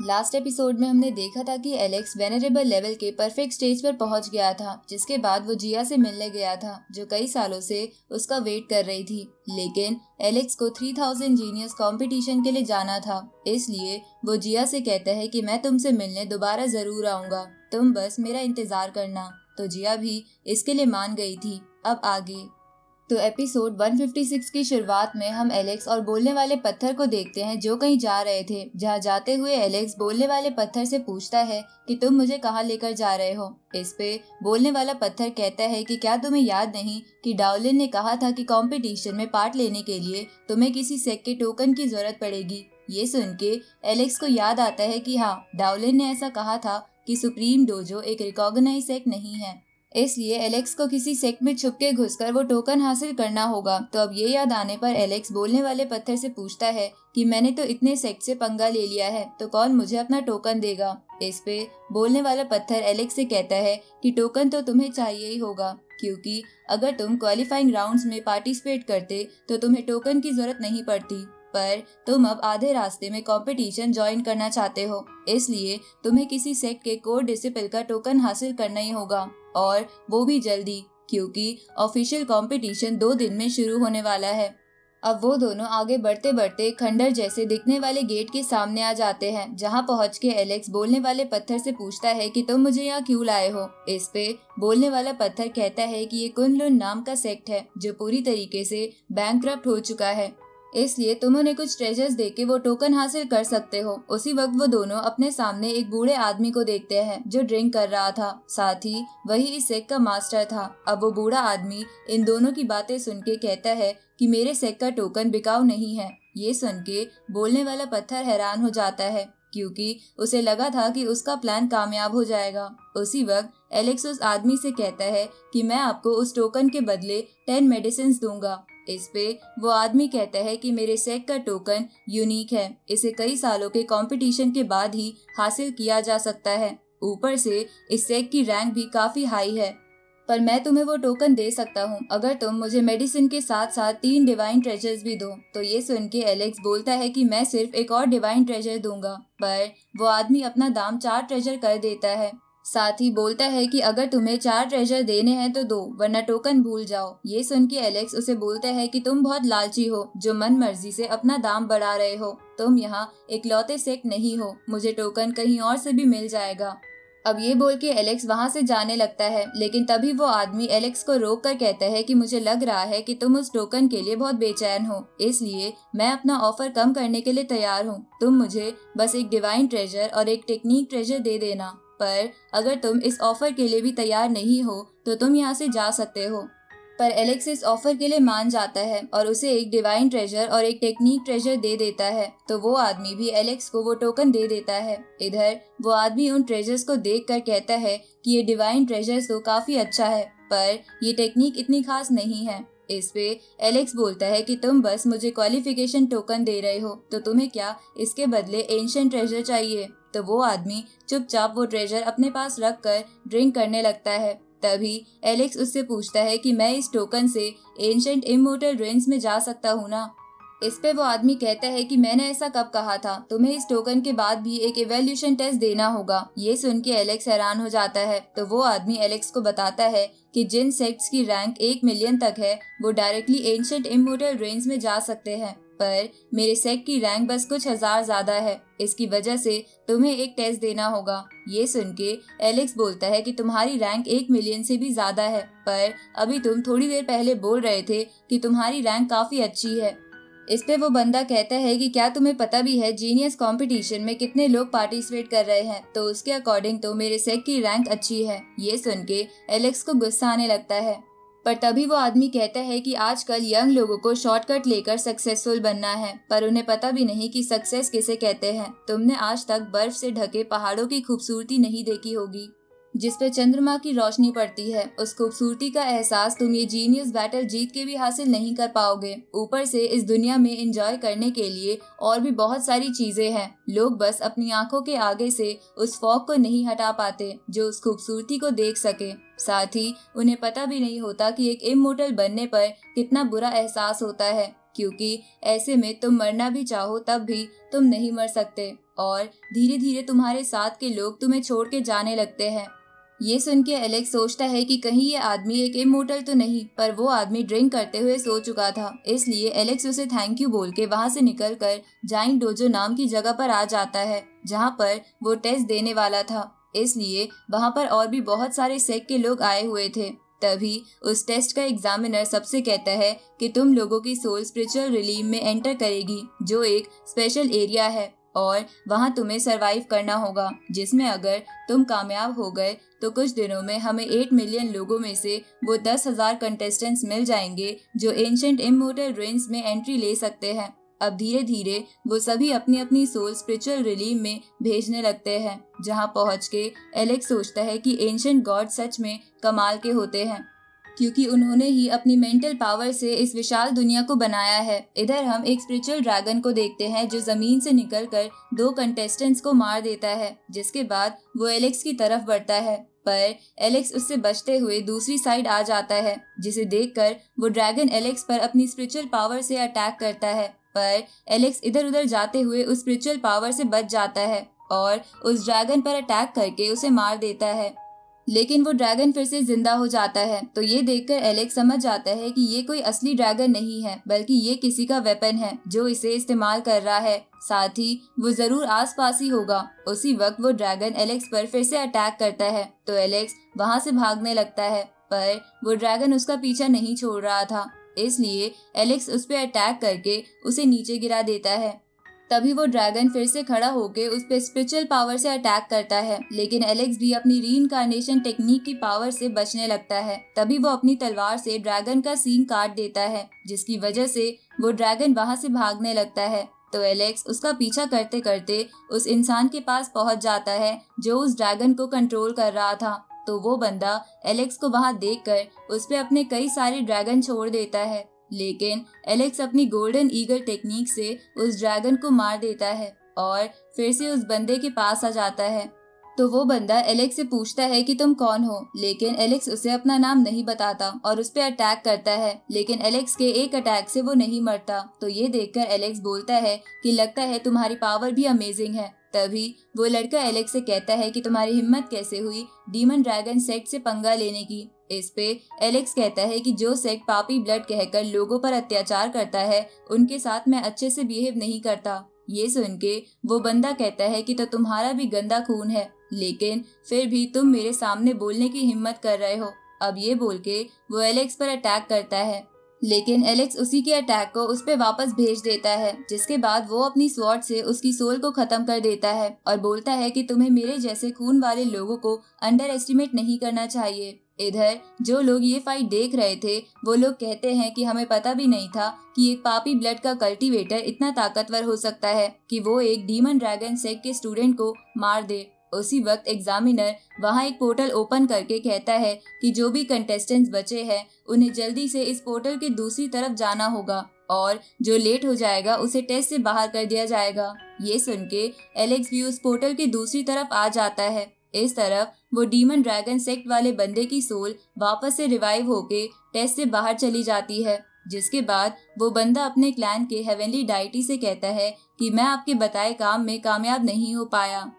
Last episode में हमने देखा था कि एलेक्स वेनरेबल लेवल के परफेक्ट स्टेज पर पहुंच गया था, जिसके बाद वो जिया से मिलने गया था जो कई सालों से उसका वेट कर रही थी। लेकिन एलेक्स को 3000 जीनियस कंपटीशन के लिए जाना था, इसलिए वो जिया से कहता है कि मैं तुमसे मिलने दोबारा जरूर आऊंगा, तुम बस मेरा इंतजार करना। तो जिया भी इसके लिए मान गई थी। अब आगे तो एपिसोड 156 की शुरुआत में हम एलेक्स और बोलने वाले पत्थर को देखते हैं जो कहीं जा रहे थे। जहां जाते हुए एलेक्स बोलने वाले पत्थर से पूछता है कि तुम मुझे कहां लेकर जा रहे हो। इस पे बोलने वाला पत्थर कहता है कि क्या तुम्हें याद नहीं कि डाउलिन ने कहा था कि कंपटीशन में पार्ट लेने के लिए तुम्हें किसी सेक के टोकन की जरूरत पड़ेगी। ये सुन के एलेक्स को याद आता है कि हाँ, डाउलिन ने ऐसा कहा था कि सुप्रीम डोजो एक रिकॉग्नाइज सेक नहीं है, इसलिए एलेक्स को किसी सेक्ट में छुप के घुसकर वो टोकन हासिल करना होगा। तो अब ये याद आने पर एलेक्स बोलने वाले पत्थर से पूछता है कि मैंने तो इतने सेक्ट से पंगा ले लिया है, तो कौन मुझे अपना टोकन देगा। इस पे बोलने वाला पत्थर एलेक्स से कहता है कि टोकन तो तुम्हें चाहिए ही होगा, क्योंकि अगर तुम क्वालिफाइंग राउंड्स में पार्टिसिपेट करते तो तुम्हें टोकन की जरूरत नहीं पड़ती, पर तुम अब आधे रास्ते में कंपटीशन ज्वाइन करना चाहते हो, इसलिए तुम्हें किसी सेक्ट के कोर डिसिपल का टोकन हासिल करना ही होगा, और वो भी जल्दी, क्योंकि ऑफिशियल कंपटीशन 2 दिन में शुरू होने वाला है। अब वो दोनों आगे बढ़ते बढ़ते खंडर जैसे दिखने वाले गेट के सामने आ जाते हैं, जहां पहुंच के एलेक्स बोलने वाले पत्थर से पूछता है कि तुम मुझे यहाँ क्यों लाए हो। इस पे बोलने वाला पत्थर कहता है कि ये कुनलुन नाम का सेक्ट है जो पूरी तरीके से बैंकक्रप्ट हो चुका है, इसलिए तुम उन्हें कुछ ट्रेजर्स देके वो टोकन हासिल कर सकते हो। उसी वक्त वो दोनों अपने सामने एक बूढ़े आदमी को देखते हैं जो ड्रिंक कर रहा था, साथ ही वही इस सेक का मास्टर था। अब वो बूढ़ा आदमी इन दोनों की बातें सुन के कहता है कि मेरे सेक का टोकन बिकाऊ नहीं है। ये सुन के बोलने वाला पत्थर हैरान हो जाता है, क्योंकि उसे लगा था कि उसका प्लान कामयाब हो जाएगा। उसी वक्त एलेक्स उस आदमी से कहता है कि मैं आपको उस टोकन के बदले 10 मेडिसिन दूंगा। इस पे वो आदमी कहता है कि मेरे सेक का टोकन यूनिक है, इसे कई सालों के कंपटीशन के बाद ही हासिल किया जा सकता है। ऊपर से इस सेक की रैंक भी काफी हाई है, पर मैं तुम्हें वो टोकन दे सकता हूँ अगर तुम मुझे मेडिसिन के साथ साथ 3 डिवाइन ट्रेजर्स भी दो। तो ये सुन के एलेक्स बोलता है कि मैं सिर्फ एक और डिवाइन ट्रेजर दूंगा, पर वो आदमी अपना दाम 4 ट्रेजर कर देता है। साथ ही बोलता है कि अगर तुम्हें 4 ट्रेजर देने हैं तो दो, वरना टोकन भूल जाओ। ये सुन के एलेक्स उसे बोलता है कि तुम बहुत लालची हो जो मन मर्जी से अपना दाम बढ़ा रहे हो, तुम यहाँ इकलौते सेक्ट नहीं हो, मुझे टोकन कहीं और से भी मिल जाएगा। अब ये बोल के एलेक्स वहाँ से जाने लगता है, लेकिन तभी वो आदमी एलेक्स को रोक कर कहता है कि मुझे लग रहा है कि तुम उस टोकन के लिए बहुत बेचैन हो, इसलिए मैं अपना ऑफर कम करने के लिए तैयार हूँ। तुम मुझे बस एक डिवाइन ट्रेजर और एक टेक्निक ट्रेजर दे देना, पर अगर तुम इस ऑफर के लिए भी तैयार नहीं हो तो तुम यहाँ से जा सकते हो। पर एलेक्स इस ऑफर के लिए मान जाता है और उसे एक डिवाइन ट्रेजर और एक टेक्निक ट्रेजर दे देता है। तो वो आदमी भी एलेक्स को वो टोकन दे देता है। इधर वो आदमी उन ट्रेजर्स को देखकर कहता है कि ये डिवाइन ट्रेजर्स तो काफी अच्छा है, पर ये टेक्निक इतनी खास नहीं है। इस पे एलेक्स बोलता है कि तुम बस मुझे क्वालिफिकेशन टोकन दे रहे हो, तो तुम्हें क्या इसके बदले एंशिएंट ट्रेजर चाहिए। तो वो आदमी चुपचाप वो ट्रेजर अपने पास रख कर ड्रिंक करने लगता है। तभी एलेक्स उससे पूछता है कि मैं इस टोकन से एंशिएंट इमोर्टल रेंज में जा सकता हूँ ना। इस पे वो आदमी कहता है कि मैंने ऐसा कब कहा था, तुम्हें इस टोकन के बाद भी एक इवैल्यूएशन टेस्ट देना होगा। ये सुन के एलेक्स हैरान हो जाता है। तो वो आदमी एलेक्स को बताता है कि जिन सेक्ट्स की रैंक 1 मिलियन तक है वो डायरेक्टली एंशिएंट इमोर्टल रेंज में जा सकते हैं, पर मेरे सेक्ट की रैंक बस कुछ हजार ज्यादा है, इसकी वजह से तुम्हें एक टेस्ट देना होगा। ये सुन के एलेक्स बोलता है कि तुम्हारी रैंक 1 मिलियन से भी ज्यादा है, पर अभी तुम थोड़ी देर पहले बोल रहे थे कि तुम्हारी रैंक काफी अच्छी है। इस पे वो बंदा कहता है कि क्या तुम्हें पता भी है जीनियस कंपटीशन में कितने लोग पार्टिसिपेट कर रहे हैं, तो उसके अकॉर्डिंग तो मेरे सेक्ट की रैंक अच्छी है। ये सुन के एलेक्स को गुस्सा आने लगता है, पर तभी वो आदमी कहता है कि आजकल यंग लोगों को शॉर्टकट लेकर सक्सेसफुल बनना है, पर उन्हें पता भी नहीं कि सक्सेस किसे कहते हैं। तुमने आज तक बर्फ से ढके पहाड़ों की खूबसूरती नहीं देखी होगी जिस पे चंद्रमा की रोशनी पड़ती है। उस खूबसूरती का एहसास तुम ये जीनियस बैटल जीत के भी हासिल नहीं कर पाओगे। ऊपर से इस दुनिया में एंजॉय करने के लिए और भी बहुत सारी चीजें हैं। लोग बस अपनी आंखों के आगे से उस फॉग को नहीं हटा पाते जो उस खूबसूरती को देख सके। साथ ही उन्हें पता भी नहीं होता कि एक इमोर्टल बनने पर कितना बुरा एहसास होता है, क्योंकि ऐसे में तुम मरना भी चाहो तब भी तुम नहीं मर सकते। और धीरे धीरे तुम्हारे साथ के लोग तुम्हें छोड़ के जाने लगते हैं। ये सुन के एलेक्स सोचता है कि कहीं ये आदमी एक इमोर्टल तो नहीं, पर वो आदमी ड्रिंक करते हुए सो चुका था। इसलिए एलेक्स उसे थैंक यू बोल के वहाँ से निकलकर जाइंट डोजो नाम की जगह पर आ जाता है, जहाँ पर वो टेस्ट देने वाला था। इसलिए वहाँ पर और भी बहुत सारे सेक्ट के लोग आए हुए थे। तभी उस टेस्ट का एग्जामिनर सबसे कहता है कि तुम लोगों की सोल स्पिरिचुअल रिलीम में एंटर करेगी, जो एक स्पेशल एरिया है, और वहां तुम्हें सरवाइव करना होगा, जिसमें अगर तुम कामयाब हो गए तो कुछ दिनों में हमें 8 मिलियन लोगों में से वो 10,000 कंटेस्टेंट्स मिल जाएंगे जो एंशिएंट इमोर्टल रेंज में एंट्री ले सकते हैं। अब धीरे धीरे वो सभी अपनी अपनी सोल स्पिरिचुअल रिलीम में भेजने लगते हैं, जहां पहुंच के एलेक्स सोचता है कि एंशिएंट गॉड सच में कमाल के होते हैं, क्योंकि उन्होंने ही अपनी मेंटल पावर से इस विशाल दुनिया को बनाया है। इधर हम एक स्पिरिचुअल ड्रैगन को देखते हैं जो जमीन से निकलकर 2 कंटेस्टेंट्स को मार देता है, जिसके बाद वो एलेक्स की तरफ बढ़ता है, पर एलेक्स उससे बचते हुए दूसरी साइड आ जाता है, जिसे देखकर वो ड्रैगन एलेक्स पर अपनी स्पिरिचुअल पावर से अटैक करता है। पर एलेक्स इधर उधर जाते हुए उस स्पिरिचुअल पावर से बच जाता है और उस ड्रैगन पर अटैक करके उसे मार देता है। लेकिन वो ड्रैगन फिर से जिंदा हो जाता है, तो ये देखकर एलेक्स समझ जाता है कि ये कोई असली ड्रैगन नहीं है, बल्कि ये किसी का वेपन है जो इसे इस्तेमाल कर रहा है। साथ ही वो जरूर आसपास ही होगा। उसी वक्त वो ड्रैगन एलेक्स पर फिर से अटैक करता है, तो एलेक्स वहां से भागने लगता है, पर वो ड्रैगन उसका पीछा नहीं छोड़ रहा था। इसलिए एलेक्स उस पर अटैक करके उसे नीचे गिरा देता है। तभी वो ड्रैगन फिर से खड़ा होकर उस पे स्पिरिचुअल पावर से अटैक करता है, लेकिन एलेक्स भी अपनी रीइंकार्नेशन टेक्निक की पावर से बचने लगता है। तभी वो अपनी तलवार से ड्रैगन का सींग काट देता है, जिसकी वजह से वो ड्रैगन वहां से भागने लगता है। तो एलेक्स उसका पीछा करते करते उस इंसान के पास पहुंच जाता है जो उस ड्रैगन को कंट्रोल कर रहा था। तो वो बंदा एलेक्स को वहां देखकर उस पे अपने कई सारे ड्रैगन छोड़ देता है, लेकिन एलेक्स अपनी गोल्डन ईगल टेक्निक से उस ड्रैगन को मार देता है और फिर से उस बंदे के पास आ जाता है। तो वो बंदा एलेक्स से पूछता है कि तुम कौन हो, लेकिन एलेक्स उसे अपना नाम नहीं बताता और उस पर अटैक करता है, लेकिन एलेक्स के एक अटैक से वो नहीं मरता। तो ये देखकर एलेक्स बोलता है कि लगता है तुम्हारी पावर भी अमेजिंग है। तभी वो लड़का एलेक्स से कहता है कि तुम्हारी हिम्मत कैसे हुई डीमन ड्रैगन सेक्ट से पंगा लेने की। इस पे एलेक्स कहता है कि जो सेक्ट पापी ब्लड कहकर लोगों पर अत्याचार करता है, उनके साथ मैं अच्छे से बिहेव नहीं करता। ये सुन के वो बंदा कहता है कि तो तुम्हारा भी गंदा खून है, लेकिन फिर भी तुम मेरे सामने बोलने की हिम्मत कर रहे हो। अब ये बोल के वो एलेक्स पर अटैक करता है, लेकिन एलेक्स उसी के अटैक को उस पे वापस भेज देता है, जिसके बाद वो अपनी स्वॉर्ड से उसकी सोल को खत्म कर देता है और बोलता है कि तुम्हें मेरे जैसे खून वाले लोगों को अंडर एस्टिमेट नहीं करना चाहिए। इधर जो लोग ये फाइट देख रहे थे, वो लोग कहते हैं कि हमें पता भी नहीं था कि एक पापी ब्लड का कल्टीवेटर इतना ताकतवर हो सकता है कि वो एक डीमन ड्रैगन सेक्ट के स्टूडेंट को मार दे। उसी वक्त एग्जामिनर वहां एक पोर्टल ओपन करके कहता है कि जो भी कंटेस्टेंट्स बचे हैं उन्हें जल्दी से इस पोर्टल के दूसरी तरफ जाना होगा और जो लेट हो जाएगा उसे टेस्ट से बाहर कर दिया जाएगा। ये सुन के एलेक्स भी उस पोर्टल की दूसरी तरफ आ जाता है। इस तरफ वो डीमन ड्रैगन सेक्ट वाले बंदे की सोल वापस से रिवाइव होके टेस्ट से बाहर चली जाती है, जिसके बाद वो बंदा अपने क्लैन के हेवनली डाइटी से कहता है कि मैं आपके बताए काम में कामयाब नहीं हो पाया।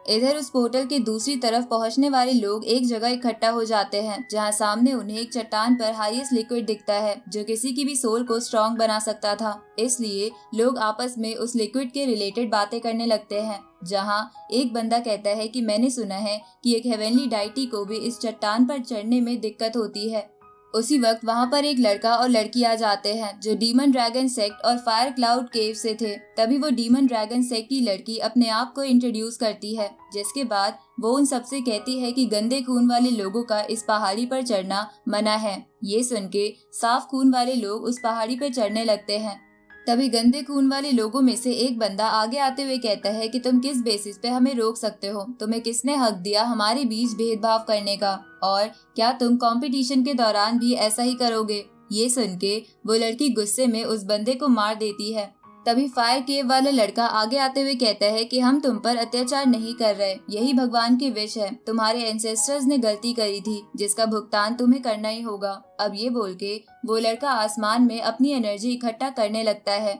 इधर उस पोर्टल के दूसरी तरफ पहुंचने वाले लोग एक जगह इकट्ठा हो जाते हैं, जहां सामने उन्हें एक चट्टान पर हाईएस्ट लिक्विड दिखता है जो किसी की भी सोल को स्ट्रॉन्ग बना सकता था। इसलिए लोग आपस में उस लिक्विड के रिलेटेड बातें करने लगते हैं, जहां एक बंदा कहता है कि मैंने सुना है कि एक हेवनली डाइटी को भी इस चट्टान पर चढ़ने में दिक्कत होती है। उसी वक्त वहां पर एक लड़का और लड़की आ जाते हैं जो डीमन ड्रैगन सेक्ट और फायर क्लाउड केव से थे। तभी वो डीमन ड्रैगन सेक्ट की लड़की अपने आप को इंट्रोड्यूस करती है, जिसके बाद वो उन सबसे कहती है कि गंदे खून वाले लोगों का इस पहाड़ी पर चढ़ना मना है। ये सुन के साफ खून वाले लोग उस पहाड़ी पर चढ़ने लगते हैं। तभी गंदे खून वाले लोगों में से एक बंदा आगे आते हुए कहता है कि तुम किस बेसिस पे हमें रोक सकते हो, तुम्हें किसने हक दिया हमारे बीच भेदभाव करने का, और क्या तुम कंपटीशन के दौरान भी ऐसा ही करोगे। ये सुन के वो लड़की गुस्से में उस बंदे को मार देती है। तभी फायर केव वाला लड़का आगे आते हुए कहता है कि हम तुम पर अत्याचार नहीं कर रहे, यही भगवान की विश है, तुम्हारे एंसेस्टर्स ने गलती करी थी जिसका भुगतान तुम्हें करना ही होगा। अब ये बोल के वो लड़का आसमान में अपनी एनर्जी इकट्ठा करने लगता है।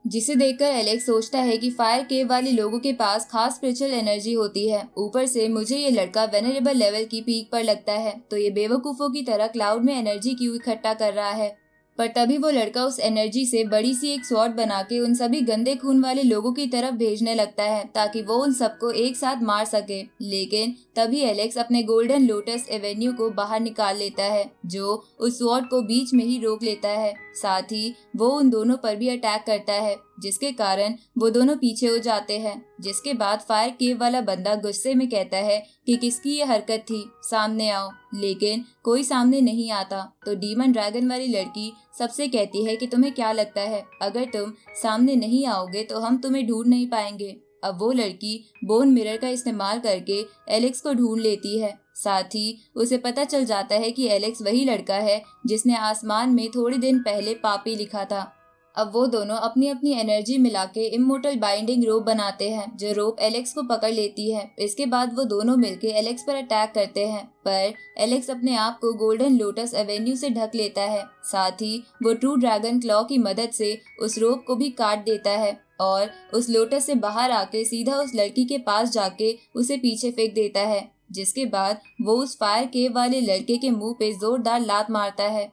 जिसे देखकर एलेक्स सोचता है कि फायर केव वाले लोगों के पास खास स्पिरिचुअल एनर्जी होती है। ऊपर से मुझे ये लड़का वेनरेबल लेवल की पीक पर लगता है, तो ये बेवकूफों की तरह क्लाउड में एनर्जी क्यों इकट्ठा कर रहा है। पर तभी वो लड़का उस एनर्जी से बड़ी सी एक स्वॉर्ड बना के उन सभी गंदे खून वाले लोगों की तरफ भेजने लगता है ताकि वो उन सबको एक साथ मार सके। लेकिन तभी एलेक्स अपने गोल्डन लोटस एवेन्यू को बाहर निकाल लेता है, जो उस स्वॉर्ड को बीच में ही रोक लेता है। साथ ही वो उन दोनों पर भी अटैक करता है, जिसके कारण वो दोनों पीछे हो जाते हैं। जिसके बाद फायर केव वाला बंदा गुस्से में कहता है कि किसकी ये हरकत थी, सामने आओ। लेकिन कोई सामने नहीं आता, तो डीमन ड्रैगन वाली लड़की सबसे कहती है कि तुम्हें क्या लगता है, अगर तुम सामने नहीं आओगे तो हम तुम्हें ढूंढ नहीं पाएंगे। अब वो लड़की बोन मिरर का इस्तेमाल करके एलेक्स को ढूंढ लेती है। साथ ही उसे पता चल जाता है कि एलेक्स वही लड़का है जिसने आसमान में थोड़ी दिन पहले पापी लिखा था। अब वो दोनों अपनी अपनी एनर्जी मिला के इमोर्टल बाइंडिंग रोप बनाते हैं, जो रोप एलेक्स को पकड़ लेती है। इसके बाद वो दोनों मिलके एलेक्स पर अटैक करते हैं, पर एलेक्स अपने आप को गोल्डन लोटस एवेन्यू से ढक लेता है। साथ ही वो ट्रू ड्रैगन क्लॉ की मदद से उस रोप को भी काट देता है और उस लोटस से बाहर आके सीधा उस लड़की के पास जाके उसे पीछे फेंक देता है। जिसके बाद वो उस फायर केव वाले लड़के के मुंह पे जोरदार लात मारता है।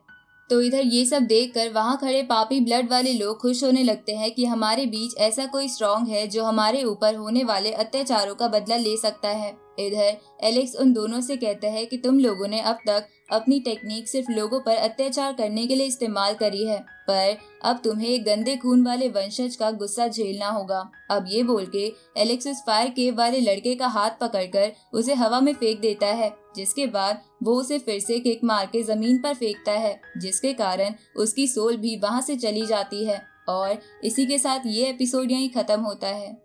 तो इधर ये सब देखकर वहाँ खड़े पापी ब्लड वाले लोग खुश होने लगते हैं कि हमारे बीच ऐसा कोई स्ट्रांग है जो हमारे ऊपर होने वाले अत्याचारों का बदला ले सकता है। इधर एलेक्स उन दोनों से कहता है कि तुम लोगों ने अब तक अपनी टेक्निक सिर्फ लोगों पर अत्याचार करने के लिए इस्तेमाल करी है, पर अब तुम्हें एक गंदे खून वाले वंशज का गुस्सा झेलना होगा। अब ये बोल के एलेक्स उस फायर केव वाले लड़के का हाथ पकड़कर उसे हवा में फेंक देता है, जिसके बाद वो उसे फिर से किक मार के जमीन पर फेंकता है, जिसके कारण उसकी सोल भी वहां से चली जाती है। और इसी के साथ ये एपिसोड यहीं खत्म होता है।